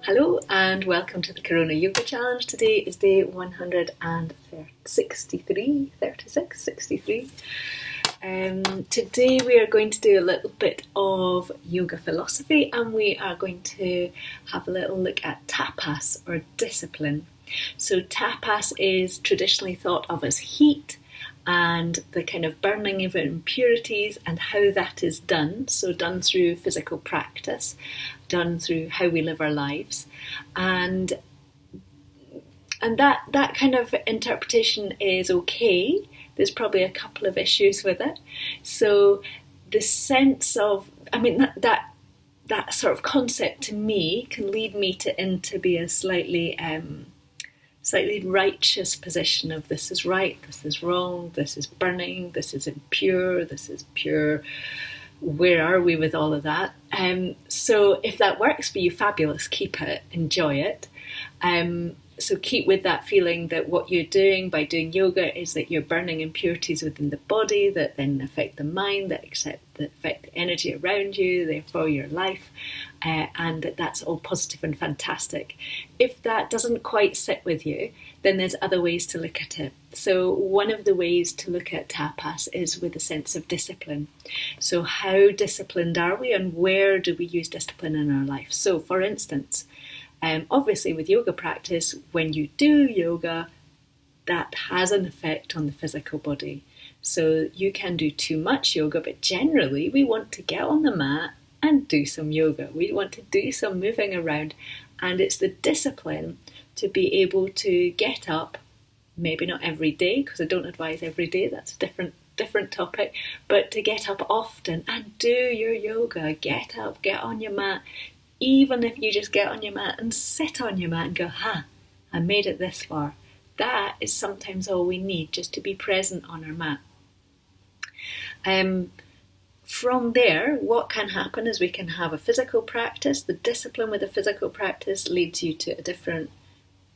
Hello and welcome to the Corona Yoga Challenge. Today is day 163. Today we are going to do a little bit of yoga philosophy, and we are going to have a little look at tapas, or discipline. So tapas is traditionally thought of as heat and the kind of burning of impurities and how that is done. So done through physical practice, done through how we live our lives. And that kind of interpretation is okay. There's probably a couple of issues with it. So the sense of, that sort of concept to me can lead me to be a slightly righteous position of this is right, this is wrong, this is burning, this is impure, this is pure. Where are we with all of that? So if that works for you, fabulous, keep it, enjoy it. So keep with that feeling that what you're doing by doing yoga is that you're burning impurities within the body that then affect the mind, that affect the energy around you, therefore your life, and that's all positive and fantastic. If that doesn't quite sit with you, then there's other ways to look at it. So one of the ways to look at tapas is with a sense of discipline. So how disciplined are we, and where do we use discipline in our life? So for instance, obviously with yoga practice, when you do yoga, that has an effect on the physical body. So you can do too much yoga, but generally we want to get on the mat and do some yoga. We want to do some moving around, and it's the discipline to be able to get up, maybe not every day, because I don't advise every day, that's a different topic, but to get up often and do your yoga. Get up, get on your mat. Even if you just get on your mat and sit on your mat and go, I made it this far. That is sometimes all we need, just to be present on our mat. From there, what can happen is we can have a physical practice. The discipline with a physical practice leads you to a different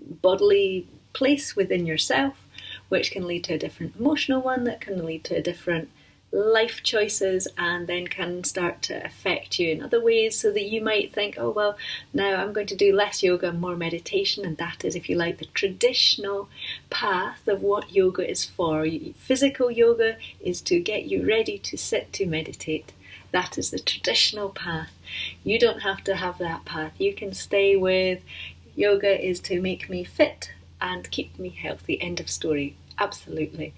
bodily place within yourself, which can lead to a different emotional one, that can lead to a different life choices, and then can start to affect you in other ways, so that you might think, oh well, now I'm going to do less yoga and more meditation. And that is, if you like, the traditional path of what yoga is for. Physical yoga is to get you ready to sit to meditate. That is the traditional path. You don't have to have that path. You can stay with yoga is to make me fit and keep me healthy, end of story. Absolutely.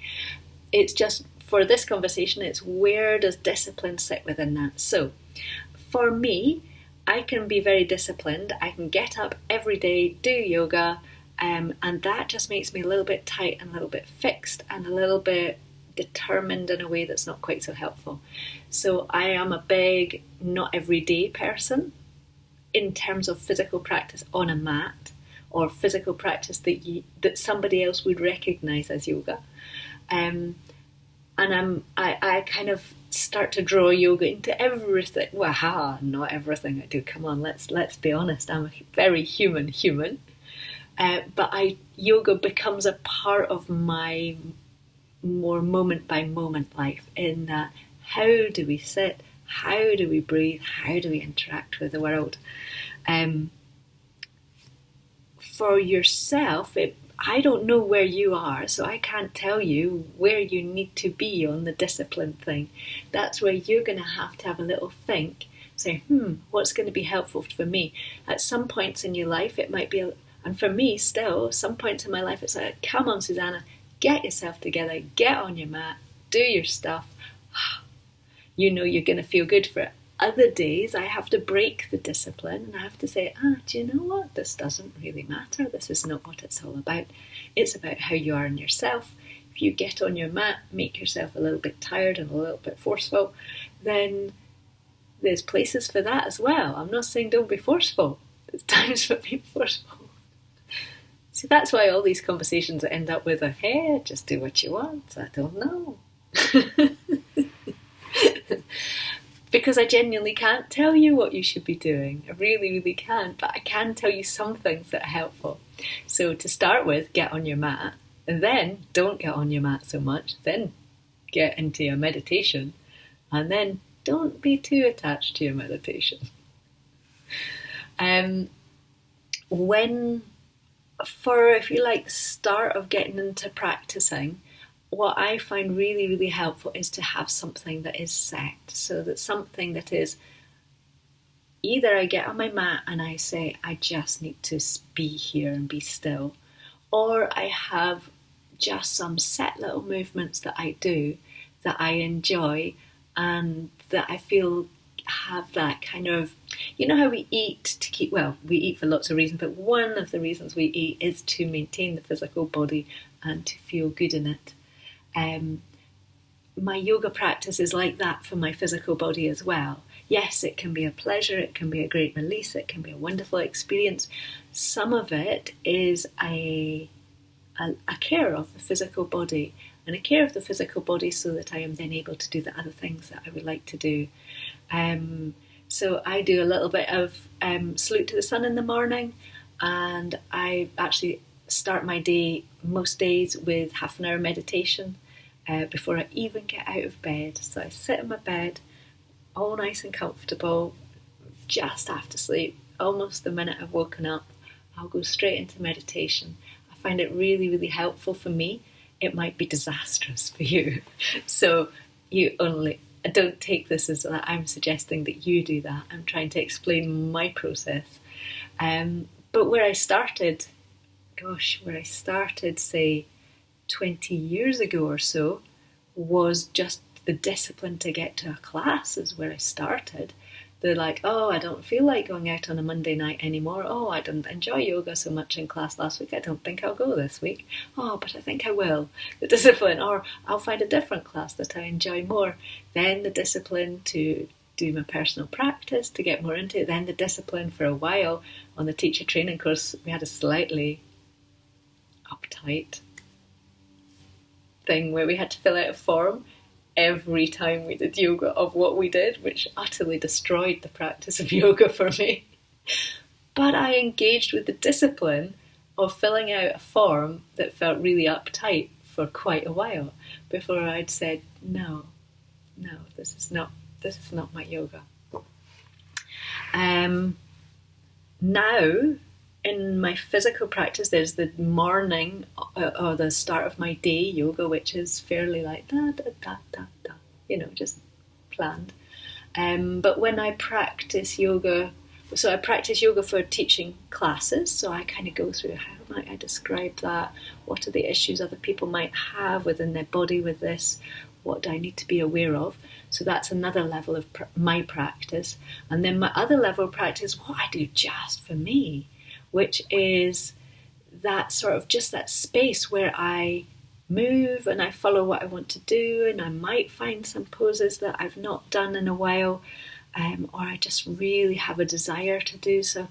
It's just, for this conversation, it's where does discipline sit within that? So for me, I can be very disciplined. I can get up every day, do yoga, and that just makes me a little bit tight and a little bit fixed and a little bit determined in a way that's not quite so helpful. So I am a big not everyday person in terms of physical practice on a mat, or physical practice that somebody else would recognise as yoga. And I kind of start to draw yoga into everything. Well, not everything I do. Come on, let's be honest. I'm a very human. But yoga becomes a part of my more moment by moment life. In that, how do we sit? How do we breathe? How do we interact with the world? For yourself, I don't know where you are, so I can't tell you where you need to be on the discipline thing. That's where you're going to have a little think, say, what's going to be helpful for me? At some points in your life, it might be, and for me still, some points in my life, it's like, come on, Susanna, get yourself together, get on your mat, do your stuff. You know you're going to feel good for it. Other days, I have to break the discipline and I have to say, do you know what? This doesn't really matter. This is not what it's all about. It's about how you are in yourself. If you get on your mat, make yourself a little bit tired and a little bit forceful, then there's places for that as well. I'm not saying don't be forceful. There's times for being forceful. So that's why all these conversations end up with hey, just do what you want. I don't know. Because I genuinely can't tell you what you should be doing. I really, really can't. But I can tell you some things that are helpful. So to start with, get on your mat. And then don't get on your mat so much. Then get into your meditation. And then don't be too attached to your meditation. when, for, if you like, the start of getting into practicing, what I find really, really helpful is to have something that is set. So that something that is, either I get on my mat and I say, I just need to be here and be still, or I have just some set little movements that I do that I enjoy and that I feel have that kind of, you know how we eat to keep, well, we eat for lots of reasons, but one of the reasons we eat is to maintain the physical body and to feel good in it. My yoga practice is like that for my physical body as well. Yes, it can be a pleasure, it can be a great release, it can be a wonderful experience. Some of it is a care of the physical body, and a care of the physical body so that I am then able to do the other things that I would like to do. So I do a little bit of salute to the sun in the morning, and I actually start my day most days with half an hour meditation before I even get out of bed. So I sit in my bed, all nice and comfortable, just after sleep. Almost the minute I've woken up, I'll go straight into meditation. I find it really, really helpful for me. It might be disastrous for you. So don't take this as that I'm suggesting that you do that. I'm trying to explain my process. But where I started, say 20 years ago or so, was just the discipline to get to a class is where I started. They're like, oh, I don't feel like going out on a Monday night anymore. Oh, I didn't enjoy yoga so much in class last week. I don't think I'll go this week. Oh, but I think I will. The discipline, or I'll find a different class that I enjoy more. Then the discipline to do my personal practice, to get more into it. Then the discipline for a while on the teacher training course. We had a slightly uptight thing where we had to fill out a form every time we did yoga of what we did, which utterly destroyed the practice of yoga for me. But I engaged with the discipline of filling out a form that felt really uptight for quite a while before I'd said, no, this is not my yoga. Now, in my physical practice, there's the morning or the start of my day yoga, which is fairly like da da da da da, just planned. But when I practice yoga, so I practice yoga for teaching classes, so I kind of go through how might I describe that, what are the issues other people might have within their body with this, what do I need to be aware of. So that's another level of my practice. And then my other level of practice, what I do just for me, which is that sort of just that space where I move and I follow what I want to do, and I might find some poses that I've not done in a while, or I just really have a desire to do. So,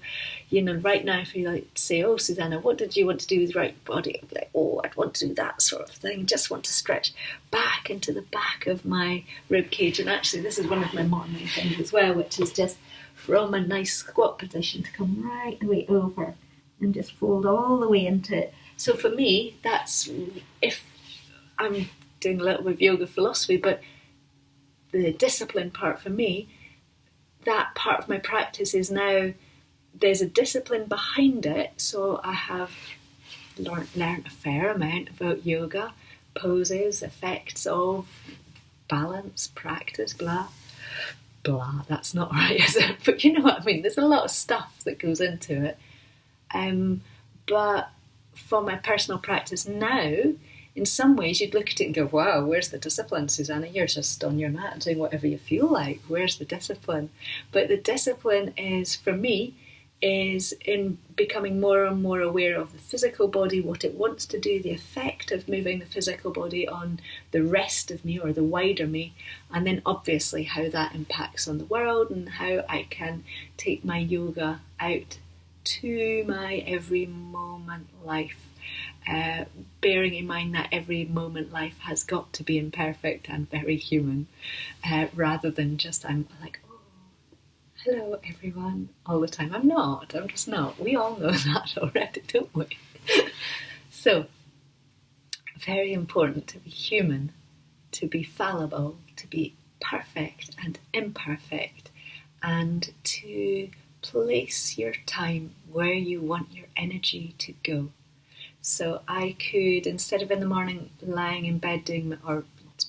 right now if you like say, oh, Susanna, what did you want to do with your right body? I'd be like, oh, I'd want to do that sort of thing. Just want to stretch back into the back of my rib cage. And actually this is one of my morning things as well, which is just from a nice squat position to come right the way over and just fold all the way into it. So for me, that's, if I'm doing a little bit of yoga philosophy, but the discipline part for me, that part of my practice is now, there's a discipline behind it. So I have learned a fair amount about yoga, poses, effects of balance, practice, blah. That's not right, is it? But you know what I mean, there's a lot of stuff that goes into it. But for my personal practice now, in some ways you'd look at it and go, wow, where's the discipline, Susanna? You're just on your mat doing whatever you feel like. Where's the discipline? But the discipline is, for me, is in becoming more and more aware of the physical body, what it wants to do, the effect of moving the physical body on the rest of me or the wider me, and then obviously how that impacts on the world and how I can take my yoga out to my every moment life, bearing in mind that every moment life has got to be imperfect and very human, rather than just I'm like, hello everyone all the time. I'm just not. We all know that already, don't we? So, very important to be human, to be fallible, to be perfect and imperfect, and to place your time where you want your energy to go. So I could, instead of in the morning lying in bed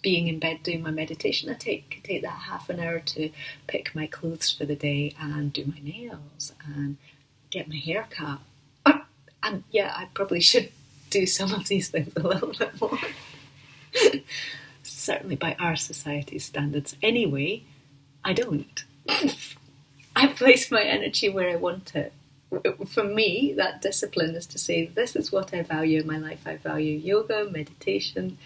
being in bed doing my meditation, I could take that half an hour to pick my clothes for the day and do my nails and get my hair cut. And yeah, I probably should do some of these things a little bit more. Certainly by our society's standards. Anyway, I don't. I place my energy where I want it. For me, that discipline is to say, this is what I value in my life. I value yoga, meditation,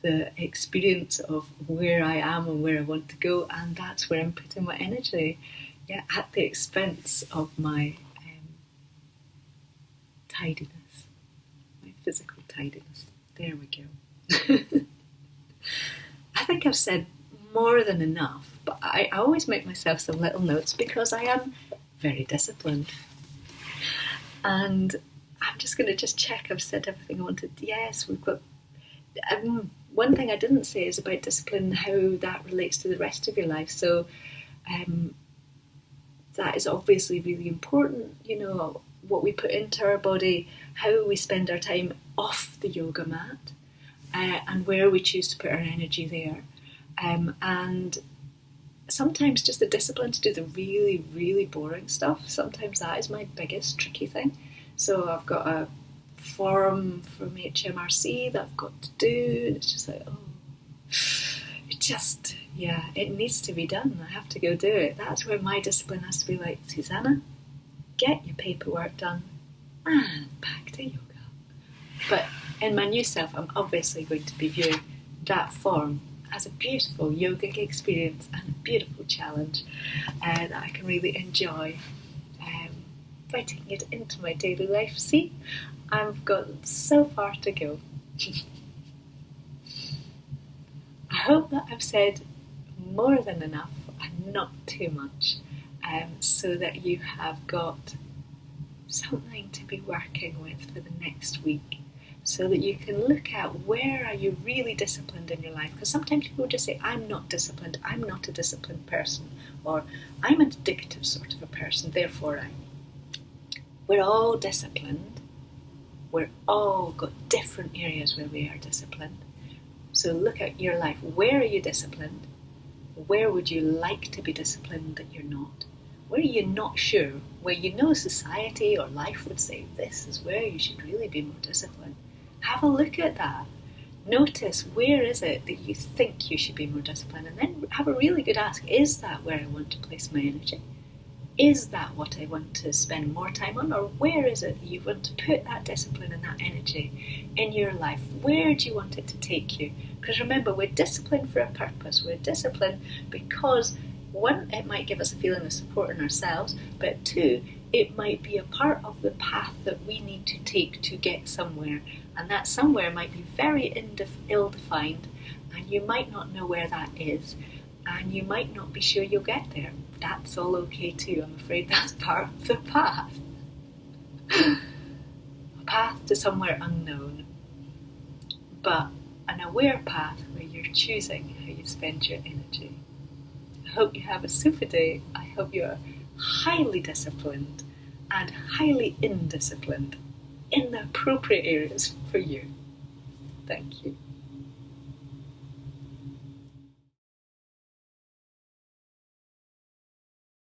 the experience of where I am and where I want to go, and that's where I'm putting my energy. Yeah, at the expense of my tidiness, my physical tidiness. There we go. I think I've said more than enough, but I always make myself some little notes because I am very disciplined. And I'm just going to check I've said everything I wanted. Yes, we've got... one thing I didn't say is about discipline, how that relates to the rest of your life. So that is obviously really important, you know, what we put into our body, how we spend our time off the yoga mat, and where we choose to put our energy there. And sometimes just the discipline to do the really, really boring stuff. Sometimes that is my biggest tricky thing. So I've got a form from HMRC that I've got to do, and it's just like, it needs to be done. I have to go do it. That's where my discipline has to be like, Susanna, get your paperwork done and back to yoga. But in my new self, I'm obviously going to be viewing that form as a beautiful yogic experience and a beautiful challenge that I can really enjoy, inviting it into my daily life. See, I've got so far to go. I hope that I've said more than enough and not too much, so that you have got something to be working with for the next week, so that you can look at where are you really disciplined in your life. Because sometimes people just say, I'm not disciplined, I'm not a disciplined person, or I'm an addictive sort of a person, therefore I. We're all disciplined. We're all got different areas where we are disciplined. So look at your life. Where are you disciplined? Where would you like to be disciplined that you're not? Where are you not sure? Where you know society or life would say, this is where you should really be more disciplined. Have a look at that. Notice, where is it that you think you should be more disciplined? And then have a really good ask, is that where I want to place my energy? Is that what I want to spend more time on? Or where is it that you want to put that discipline and that energy in your life? Where do you want it to take you? Because remember, we're disciplined for a purpose. We're disciplined because, one, it might give us a feeling of support in ourselves, but two, it might be a part of the path that we need to take to get somewhere. And that somewhere might be very ill-defined, and you might not know where that is, and you might not be sure you'll get there. That's all okay too. I'm afraid that's part of the path. A path to somewhere unknown, but an aware path where you're choosing how you spend your energy. I hope you have a super day. I hope you're highly disciplined and highly indisciplined in the appropriate areas for you. Thank you.